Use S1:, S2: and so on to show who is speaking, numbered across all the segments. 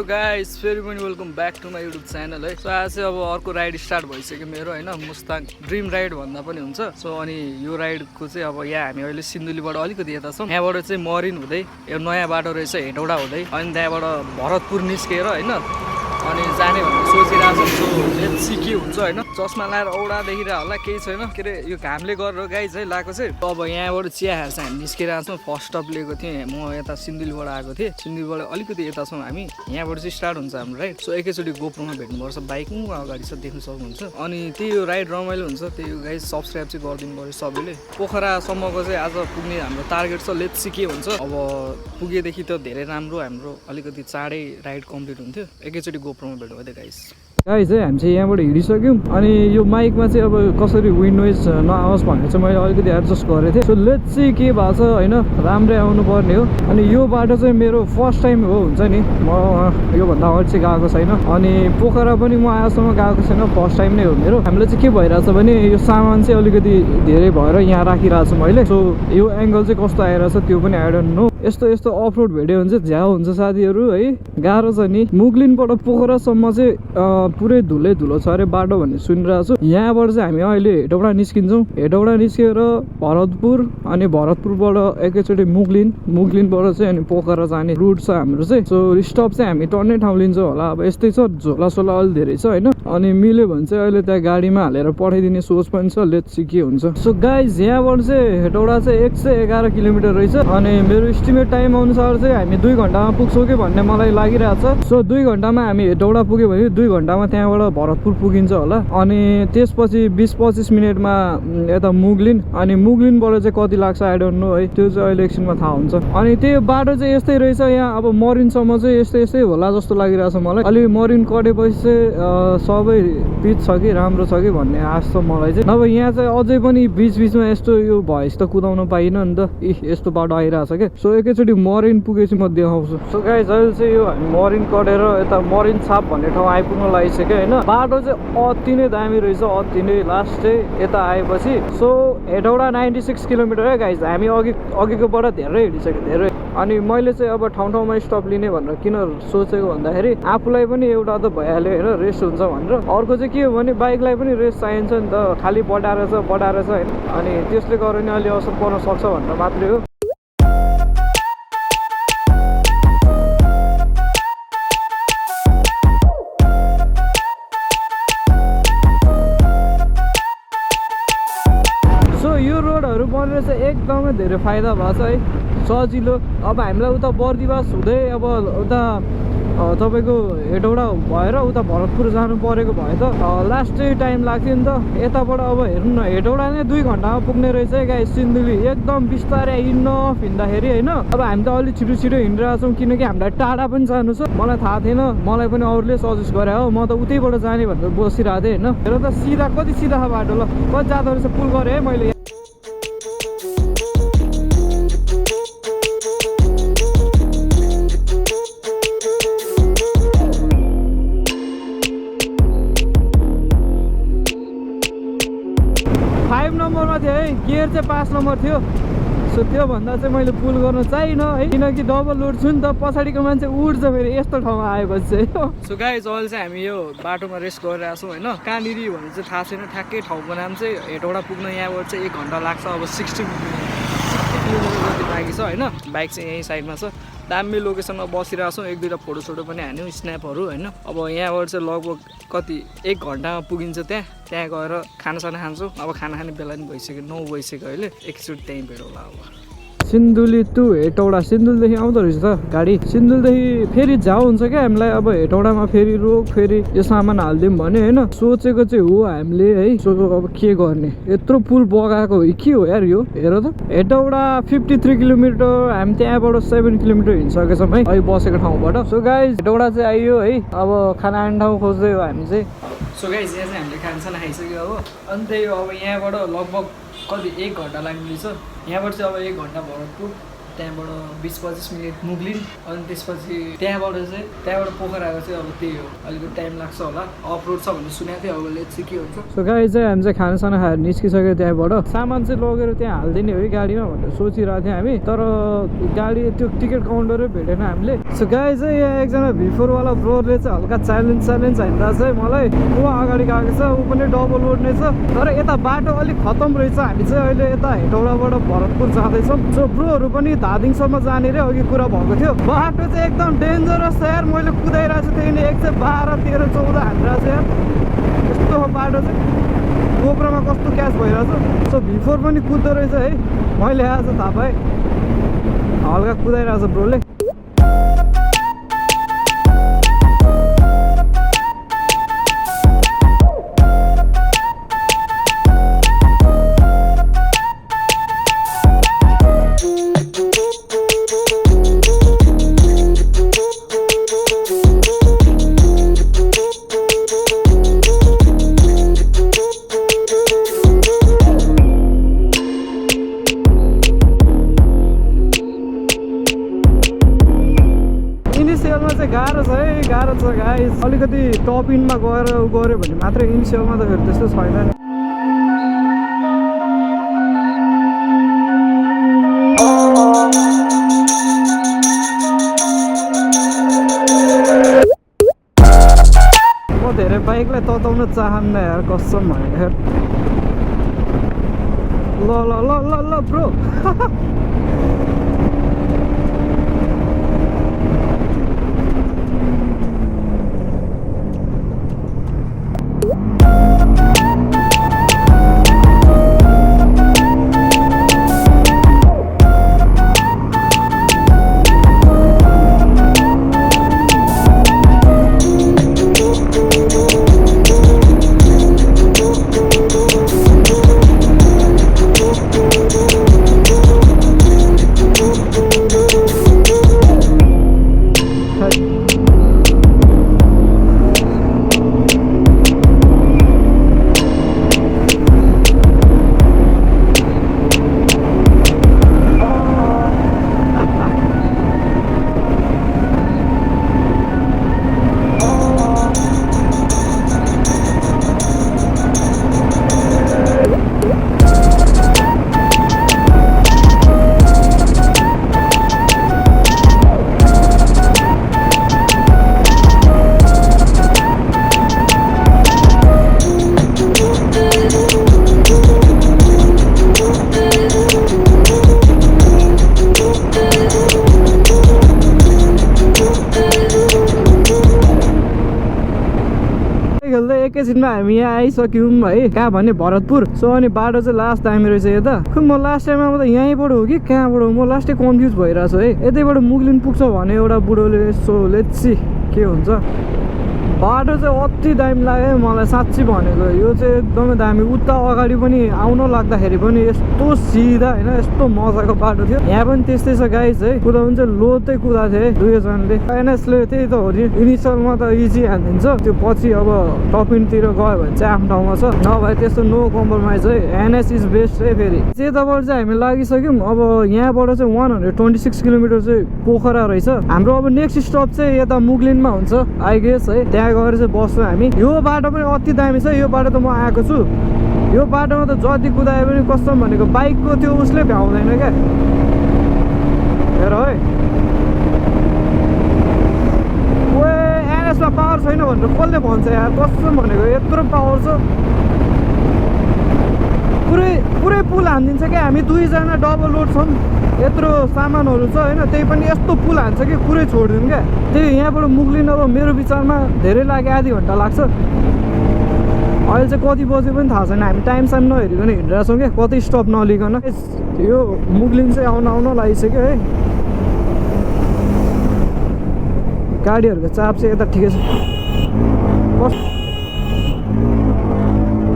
S1: Hello guys, फेरि पनि welcome back to my YouTube channel है। सो आज चाहिँ अब अर्को राइड स्टार्ट भइसक्यो मेरो होइन, मुस्ताङ ड्रिम राइड भन्दा पनि हुन्छ। सो अनि यो राइडको चाहिँ अब यहाँ हामी अहिले सिन्धुलीबाट अलिकति यता छौँ। यहाँबाट चाहिँ मरिन हुँदै यो नयाँ बाटो रहेछ हेटौडा हुँदै, अनि त्यहाँबाट भरतपुर निस्केर होइन अनि जाने भनेर सोचिरहेको छ। सो लेट्स सी के हुन्छ होइन। चस्मा लाएर औडा देखिरहेको होला, केही छैन के अरे यो घामले गरेर गाइज है लगाएको चाहिँ। अब यहाँबाट चिया खाएर चाहिँ हामी निस्किरहेको छौँ। फर्स्ट स्टप लिएको थिएँ म, यता सिन्धुलीबाट आएको थिएँ। सिन्धुलीबाट अलिकति यता छौँ हामी, यहाँबाट चाहिँ स्टार्ट हुन्छ हाम्रो राइड। सो एकैचोटि गोप्रोमा भेट्नुपर्छ, बाइकमा अगाडि छ देख्न सक्नुहुन्छ। अनि त्यही हो राइड रमाइलो हुन्छ। त्यही गाइज सब्सक्राइब चाहिँ गरिदिनु पऱ्यो सबैले। पोखरासम्मको चाहिँ आज पुग्ने हाम्रो टार्गेट छ। लेट्स सी के हुन्छ। अब पुगेदेखि त धेरै राम्रो, हाम्रो अलिकति चाँडै राइड कम्प्लिट हुन्थ्यो। एकैचोटि गोप्रोमा भेटौँ है गाइस। गाइस है हामी चाहिँ यहाँबाट हिँडिसक्यौँ। अनि यो माइकमा चाहिँ अब कसरी विन्ड नोइज नआओस् भनेर चाहिँ मैले अलिकति एडजस्ट गरेको थिएँ। सो लेट्स सी के भएको छ होइन, राम्रै आउनु पर्ने हो। अनि यो बाटो चाहिँ मेरो फर्स्ट टाइम हो हुन्छ नि, म योभन्दा अगाडि चाहिँ गएको छैन। अनि पोखरा पनि म आजसम्म गएको छैन, फर्स्ट टाइम नै हो मेरो। हामीलाई चाहिँ के भइरहेछ भने यो सामान चाहिँ अलिकति धेरै भएर यहाँ राखिरहेको छु मैले। सो यो एङ्गल चाहिँ कस्तो आइरहेछ त्यो पनि आई डोन्ट नो। यस्तो यस्तो अफ रोड भेट्यो भने चाहिँ झ्याउ हुन्छ साथीहरू है, गाह्रो छ नि। मुगलिनबाट पोखरासम्म चाहिँ पुरै धुलै धुलो छ अरे बाटो भन्ने सुनिरहेको छु। यहाँबाट चाहिँ हामी अहिले हेटौडा निस्किन्छौँ। हेटौडा निस्केर भरतपुर, अनि भरतपुरबाट एकैचोटि मुगलिनबाट चाहिँ अनि पोखरा जाने रुट छ हाम्रो चाहिँ। सो स्टप चाहिँ हामी टन्नै ठाउँ लिन्छौँ होला। अब यस्तै छ, झोला सोला अलि धेरै छ होइन। अनि मिल्यो भने चाहिँ अहिले त्यहाँ गाडीमा हालेर पठाइदिने सोच पनि छ। लेट्स सी के हुन्छ। सो गाइज यहाँबाट चाहिँ हेटौडा चाहिँ 111 किलोमिटर रहेछ। अनि मेरो एस्टिमेट टाइम अनुसार चाहिँ हामी 2 घन्टामा पुग्छौँ कि भन्ने मलाई लागिरहेको छ। सो 2 घन्टामा हामी हेटौडा पुग्यो भने 2 घन्टामा त्यहाँबाट भरतपुर पुगिन्छ होला। अनि त्यसपछि 20-25 मिनटमा यता मुगलिन, अनि मुगलिनबाट चाहिँ कति लाग्छ आई डोन्ट नो है, त्यो चाहिँ अहिले एकछिनमा थाहा हुन्छ। अनि त्यो बाटो चाहिँ यस्तै रहेछ। यहाँ अब मरिनसम्म चाहिँ यस्तै होला जस्तो लागिरहेछ मलाई। अलि मरिन कटेपछि चाहिँ सबै पिच छ कि राम्रो छ कि भन्ने आश छ मलाई चाहिँ। नभए यहाँ चाहिँ अझै पनि बिचमा यस्तो यो भएपछि त कुदाउन पाइनँ नि त, यस्तो बाटो आइरहेछ क्या। सो एकैचोटि मरिन पुगेपछि म देखाउँछु। सो गाइस अहिले चाहिँ यो हामी मरिन कटेर यता मरिन छाप भन्ने ठाउँ आइपुग्न लागिसक्यो होइन। बाटो चाहिँ अति नै दामी रहेछ, अति नै। लास्ट चाहिँ यता आएपछि सो हेटौडा 96 किलोमिटर है गाइस। हामी अघिकोबाट धेरै हिँडिसक्यो, धेरै। अनि मैले चाहिँ अब ठाउँमा स्टप लिने भनेर किन सोचेको भन्दाखेरि आफूलाई पनि एउटा त भइहाल्यो होइन, रेस्ट हुन्छ भनेर। अर्को चाहिँ के हो भने बाइकलाई पनि रेस्ट चाहिन्छ नि त, खालि बढाएर छ होइन। अनि त्यसले गर्दा नि अलि असर पर्न सक्छ भनेर मात्रै हो। रोडहरू बनेर चाहिँ एकदमै धेरै फाइदा भएको छ है, सजिलो। अब हामीलाई उता बर्दिवास हुँदै अब उता तपाईँको हेटौडा भएर उता भरतपुर जानु परेको भए त लास्ट चाहिँ टाइम लाग्थ्यो नि त। यताबाट अब हेर्नु न, हेटौडा नै 2 घन्टामा पुग्ने रहेछ है गाइस। सिन्धुली एकदम बिस्तारै इनफ हिँड्दाखेरि होइन। अब हामी त अलिक छिटो हिँडिरहेको छौँ किनकि हामीलाई टाढा पनि जानु छ। मलाई थाहा थिएन, मलाई पनि अरूले सजेस्ट गरे हो, म त उतैबाट जाने भनेर बसिरहेको थिएँ होइन। हेर त सिधा कति सिधा बाटो, ल कति जाँदो रहेछ, पुल गरेँ है मैले। नम्बरमा थियो है, गियर चाहिँ 5 नम्बर थियो। सो त्योभन्दा चाहिँ मैले पुल गर्न चाहिनँ है, किनकि डबल लोड छु नि त, पछाडिको मान्छे उड्छ फेरि यस्तो ठाउँमा आएपछि चाहिँ। सो गाइस अहिले चाहिँ हामी यो बाटोमा रेस्ट गरिरहेको छौँ होइन। कहाँनिर भने चाहिँ थाहा छैन, ठ्याक्कै ठाउँको नाम चाहिँ। हेटौडा पुग्न यहाँबाट चाहिँ 1 घन्टा लाग्छ। अब 60 किलोमिटर जति बाँकी छ होइन। बाइक चाहिँ यहीँ साइडमा छ। दामी लोकेसनमा बसिरहेको छौँ। 1-2टा फोटोसोटो पनि हान्यौँ, स्न्यापहरू होइन। अब यहाँबाट चाहिँ लगभग कति 1 घन्टामा पुगिन्छ त्यहाँ गएर खानासाना खान्छौँ। अब खाना खाने बेला पनि भइसक्यो, 9 भइसक्यो अहिले। एकचोटि त्यहीँ भेटौँला अब। सिन्धुली टु हेटौडा, सिन्धुलीदेखि आउँदो रहेछ त गाडी। सिन्धुलीदेखि फेरि जाऊ हुन्छ क्या हामीलाई। अब हेटौडामा फेरि रोक, फेरि यो सामान हालिदिउँ भने होइन। सोचेको चाहिँ हो हामीले है। सो अब के गर्ने, यत्रो पुल बगाएको हो के हो यार यो। हेर त हेटौडा 53 किलोमिटर, हामी त्यहाँबाट 7 किलोमिटर हिँडिसकेछौँ है अहिले बसेको ठाउँबाट। सो गाइस हेटौडा चाहिँ आइयो है। अब खाना खाने ठाउँ खोज्दै हो हामी चाहिँ। सो गाइस यहाँ चाहिँ हामीले खानासाना खाइसक्यो अब। अनि त्यही हो, अब यहाँबाट लगभग कति 1 घन्टा लाग्ने रहेछ। यहाँबाट चाहिँ अब 1 घन्टा भरतपुर, त्यहाँबाट 20-25 मिनट मुगलिन, अनि त्यसपछि त्यहाँबाट पोखराको चाहिँ अब त्यही हो, अलिकति टाइम लाग्छ होला। अफ रोड छ भन्ने सुनेको थिएँ, अब लेट्स सी के हुन्छ। सो गाइस चाहिँ हामी चाहिँ खानासाना खाएर निस्किसक्यो त्यहाँबाट। सामान चाहिँ लगेर त्यहाँ हालिदिने हो कि गाडीमा भनेर सोचिरहेको थियौँ हामी, तर गाडी त्यो टिकट काउन्टरै भेटेन हामीले। सो गाइस चाहिँ यहाँ एकजना V4 वाला ब्रोले चाहिँ हल्का च्यालेन्ज हानिरहेको छ है मलाई। ऊ अगाडि गएको छ, ऊ पनि डबल लोड नै छ। तर यता बाटो अलिक खतम रहेछ। हामी चाहिँ अहिले यता हेटौडाबाट भरतपुर जाँदैछौँ। सो ब्रोहरू पनि धादिङसम्म जाने रे अघि कुरा भएको थियो। बाटो चाहिँ एकदम डेन्जरस छ यार। मैले कुदाइरहेको छु त्यही 112, 13, 14 हानिरहेको छ यार। यस्तो बाटो चाहिँ गोप्रोमा कस्तो क्याच भइरहेछ। सो V4 पनि कुद्दो रहेछ है। मैले आज थाहा पाएँ। हल्का कुदाइरहेको छ ब्रोले। गाह्रो छ गाइस। अलिकति टप इनमा गऱ्यो भने मात्रै इनिसियलमा त फेरि त्यस्तो छैन नि। म धेरै बाइकलाई तताउन चाहन्न यार, कसम भनेको यार। ल ल ल ल ल ब्रो एकैछिनमा हामी यहाँ आइसक्यौँ है। कहाँ भने भरतपुर। सो अनि बाटो चाहिँ लास्ट दामी रहेछ यता। खै म लास्ट टाइममा त यहीँबाट हो कि कहाँबाट हो, म लास्टै कन्फ्युज भइरहेको छु है। यतैबाट मुगलिन पुग्छ भने एउटा बुढोले। सो लेट्स सी के हुन्छ। बाटो चाहिँ अति दामी लाग्यो मलाई साँच्ची भनेको। यो चाहिँ एकदमै दामी। उता अगाडि पनि आउन लाग्दाखेरि पनि यस्तो सिधा होइन, यस्तो मजाको बाटो थियो। यहाँ पनि त्यस्तै छ गाइस है। कुदाउनु चाहिँ लोतै कुदाएको थियो है दुवैजनाले। एनएसले त्यही त हो नि, इनिसियलमा त इजी हानिदिन्छ, त्यो पछि अब टपिनतिर गयो भने चाहिँ आफ्नो ठाउँमा छ। नभए त्यस्तो नो कम्प्रोमाइज है। एनएस इज बेस्ट है। फेरि त्यताबाट चाहिँ हामी लागिसक्यौँ। अब यहाँबाट चाहिँ 126 किलोमिटर चाहिँ पोखरा रहेछ हाम्रो। अब नेक्स्ट स्टप चाहिँ यता मुगलिनमा हुन्छ आई गेस है। त्यहाँ गएर चाहिँ बस्छौँ हामी। यो बाटो पनि अति दामी छ। यो बाटो त म आएको छु। यो बाटोमा त जति कुदायो पनि कसम भनेको बाइकको त्यो उसले भ्याउँदैन क्या। हेर है, ओए एनएसमा पावर छैन भनेर कसले भन्छ यार, कसम भनेको यत्रो पावर छ। पुरै पुल हानिदिन्छ क्या। हामी दुईजना डबल लोड छौँ, यत्रो सामानहरू छ होइन, त्यही पनि यस्तो पुल हान्छ कि पुरै छोडिदिउँ क्या। त्यही यहाँबाट मुगलिन अब मेरो विचारमा धेरै लाग्यो, आधी घन्टा लाग्छ। अहिले चाहिँ कति बजे पनि थाहा छैन। हामी टाइम साइम नहेरिकन हिँडिरहेको छौँ क्या, कतै स्टप नलिकन। यो मुगलिन चाहिँ आउन लागिसक्यो है। गाडीहरूको चाप चाहिँ यता ठिकै छ।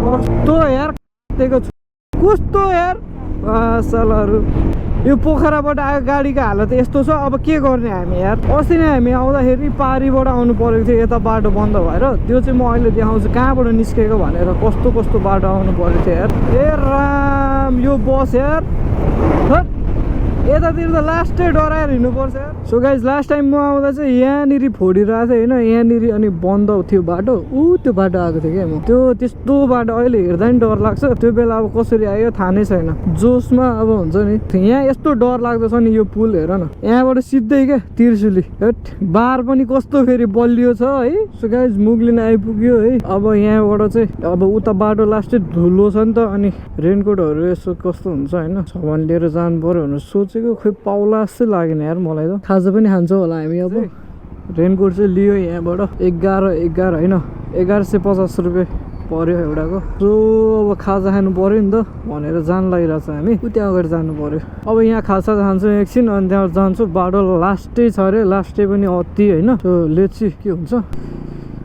S1: कस्तो यार कस्तो यार सालहरू। यो पोखराबाट आएको गाडीको हालत यस्तो छ। अब के गर्ने हामी यार। अस्ति नै हामी आउँदाखेरि पारीबाट आउनु परेको थियो, यता बाटो बन्द भएर। त्यो चाहिँ म अहिले देखाउँछु कहाँबाट निस्केको भनेर। कस्तो बाटो आउनु परेको थियो यार। ए राम, यो बस यार यतातिर त लास्टै डराएर हिँड्नुपर्छ यार। सो गाइज लास्ट टाइम म आउँदा चाहिँ यहाँनिर फोडिरहेको थियो होइन, यहाँनिर अनि बन्द थियो बाटो, त्यो बाटो आएको थियो क्या म। त्यो त्यस्तो बाटो अहिले हेर्दा नि डर लाग्छ। त्यो बेला अब कसरी आयो थाहा नै छैन। जोसमा अब हुन्छ नि, यहाँ यस्तो डर लाग्दछ नि यो पुल हेर न, यहाँबाट सिधै क्या त्रिशुली। बार पनि कस्तो फेरि बलियो छ है। सो गाइज मुग्लिन आइपुग्यो है। अब यहाँबाट चाहिँ अब उता बाटो लास्टै धुलो छ नि त, अनि रेनकोटहरू यसो कस्तो हुन्छ होइन, सामान लिएर जानु पर्यो भनेर सोचेको, खोइ पाउला जस्तै लागेन यार मलाई त। खाजा पनि खान्छौँ होला हामी। अब रेनकोट चाहिँ लियो यहाँबाट 11 होइन 1150 रुपियाँ पर्यो एउटाको। सो अब खाजा खानु पर्यो नि त भनेर जान लागिरहेको छ हामी। उता अगाडि जानु पर्यो। अब यहाँ खाजा खान्छौँ एकछिन, अनि त्यहाँबाट जान्छु। बाटो लास्टै छ अरे, लास्टै पनि अति होइन। सो लेट्स सी के हुन्छ।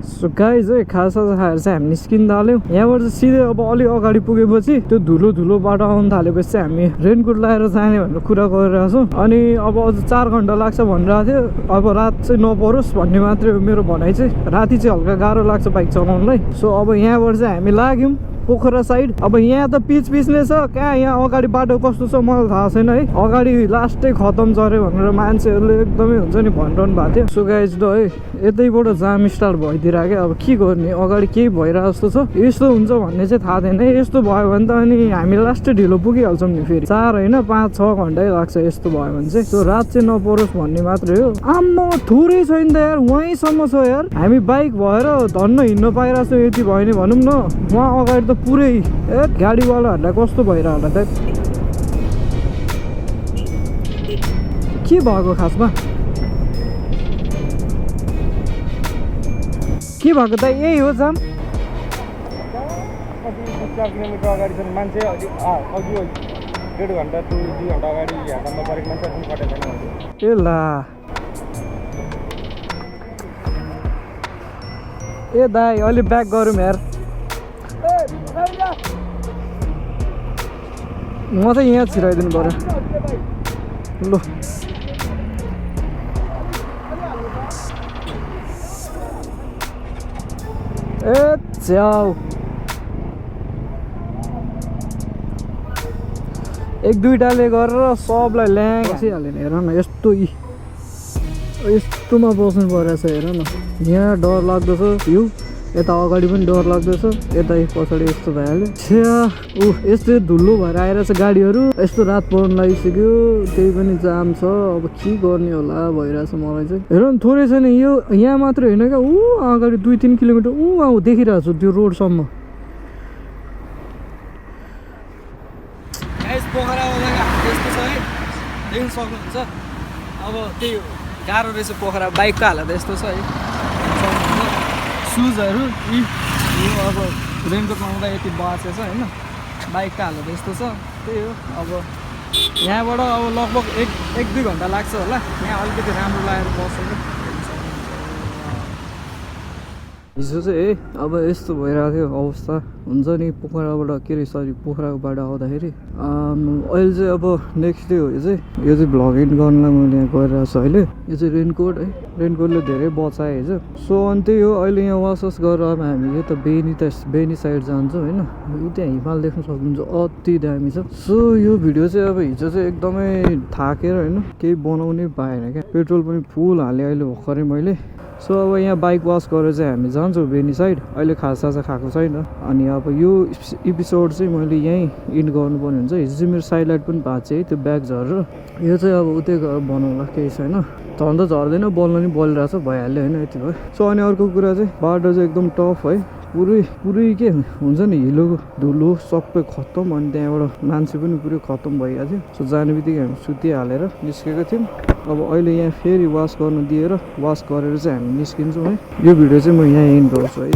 S1: सो गाइज है खाजा खाएर चाहिँ हामी निस्किन थाल्यौँ यहाँबाट चाहिँ सिधै। अब अलिक अगाडि पुगेपछि त्यो धुलो बाटो आउनु थालेपछि चाहिँ हामी रेनकोट लगाएर जाने भनेर कुरा गरिरहेको छौँ। अनि अब अझ 4 घन्टा लाग्छ भनिरहेको थियो। अब रात चाहिँ नपरोस् भन्ने मात्रै हो मेरो भनाइ चाहिँ। राति चाहिँ हल्का गाह्रो लाग्छ बाइक चलाउनुलाई। सो अब यहाँबाट चाहिँ हामी लाग्यौँ पोखरा साइड। अब यहाँ त पिच नै छ, कहाँ यहाँ अगाडि बाटो कस्तो छ मलाई थाहा छैन है। अगाडि लास्टै खतम छ अरे भनेर मान्छेहरूले एकदमै हुन्छ नि भनिरहनु भएको थियो। सो गाइज ल है यतैबाट जाम स्टार्ट भइदिएर क्या। अब के गर्ने, अगाडि केही भइरहेको जस्तो छ। यस्तो हुन्छ भन्ने चाहिँ थाहा थिएन है। यस्तो भयो भने त अनि हामी लास्टै ढिलो पुगिहाल्छौँ नि फेरि। 4 होइन 5-6 घन्टै लाग्छ यस्तो भयो भने चाहिँ। सो रात चाहिँ नपरोस् भन्ने मात्रै हो। आम्मा थोरै छैन त यार, वहीँसम्म छ यार। हामी बाइक भएर धन्न हिँड्न पाइरहेको छौँ। यति भयो नि भनौँ न, उहाँ अगाडि त पुरै गाडीवालाहरूलाई कस्तो भइरह होला त। के भएको खासमा के भएको त यही हो जाम।
S2: 4 किलोमिटर अगाडि छ मान्छे अघि 1.5 घन्टा 2 घन्टा अगाडि हाल्न नपरेको मान्छे पनि कटेको छैन।
S1: ए ला ए दाइ अलि ब्याक गरौँ यार। म चाहिँ यहाँ छिराइदिनु पर्यो ल। ए च्याउ 1-2टाले गरेर सबलाई ल्याङ बसिहाल्यो नि। हेर न यस्तोमा बस्नु परेछ। हेर न यहाँ डर लाग्दछ, यो यता अगाडि पनि डर लाग्दछ, यता पछाडि यस्तो भइहाल्यो। छ्या यस्तो धुलो भएर आइरहेछ गाडीहरू। यस्तो रात पर्नु लागिसक्यो, त्यही पनि जाम छ। अब के गर्ने होला भइरहेछ मलाई चाहिँ। हेर न थोरै छैन यो, यहाँ मात्रै होइन क्या, अगाडि 2-3 किलोमिटर देखिरहेको छु त्यो रोडसम्म। पोखरा यस्तो छ है, देख्न सक्नुहुन्छ। अब त्यही हो गाह्रो रहेछ पोखरा। बाइकको हालत यस्तो छ है, सुजहरू यो अब रेनकोट लगाउँदा यति बाँचेछ होइन। बाइकको हालत यस्तो छ, त्यही हो। अब यहाँबाट अब लगभग 1-2 घन्टा लाग्छ होला। यहाँ अलिकति राम्रो लागेर बसेको। हिजो चाहिँ अब यस्तो भइरहेको थियो अवस्था हुन्छ नि पोखराबाट, के अरे सरी पोखराको बाटो आउँदाखेरि। अहिले चाहिँ अब नेक्स्ट डे हो यो चाहिँ भ्लगिङ गर्नलाई मैले यहाँ गरिरहेको छु अहिले। यो चाहिँ रेनकोट है, रेनकोटले धेरै बचाएँ हिजो। सो अनि त्यही हो, अहिले यहाँ वासवास गरेर अब हामी यो त बेनी साइड जान्छौँ होइन। त्यहाँ हिमाल देख्न सक्नुहुन्छ, अति दामी छ। सो यो भिडियो चाहिँ अब हिजो चाहिँ एकदमै थाकेर होइन, केही बनाउनै पाएन क्या। पेट्रोल पनि फुल हालेँ अहिले भर्खरै मैले। सो अब यहाँ बाइक वास गरेर चाहिँ हामी जान्छौँ बेनी साइड। अहिले खाजा खाएको छैन। अनि अब यो एपिसोड चाहिँ मैले यहीँ इन्ड गर्नुपर्ने हुन्छ। हिजो चाहिँ मेरो साइडलाइट पनि भएको छ है, त्यो ब्याग झरेर। यो चाहिँ अब उतै गएर बनाउँला, केही छैन। झन् त झर्दैन, बल्न नि बलिरहेछ, भइहाल्यो होइन, यति भयो। सो अनि अर्को कुरा चाहिँ बाटो चाहिँ एकदम टफ है, पुरै के हुन्छ नि हिलो धुलो सबै खत्तम। अनि त्यहाँबाट मान्छे पनि पुरै खत्तम भइरहेको थियो। सो जाने बित्तिकै हामी सुतिहालेर निस्केको थियौँ। अब अहिले यहाँ फेरि वास गर्न दिएर वास गरेर चाहिँ हामी निस्किन्छौँ है। यो भिडियो चाहिँ म यहाँ एन्ड गर्छु है।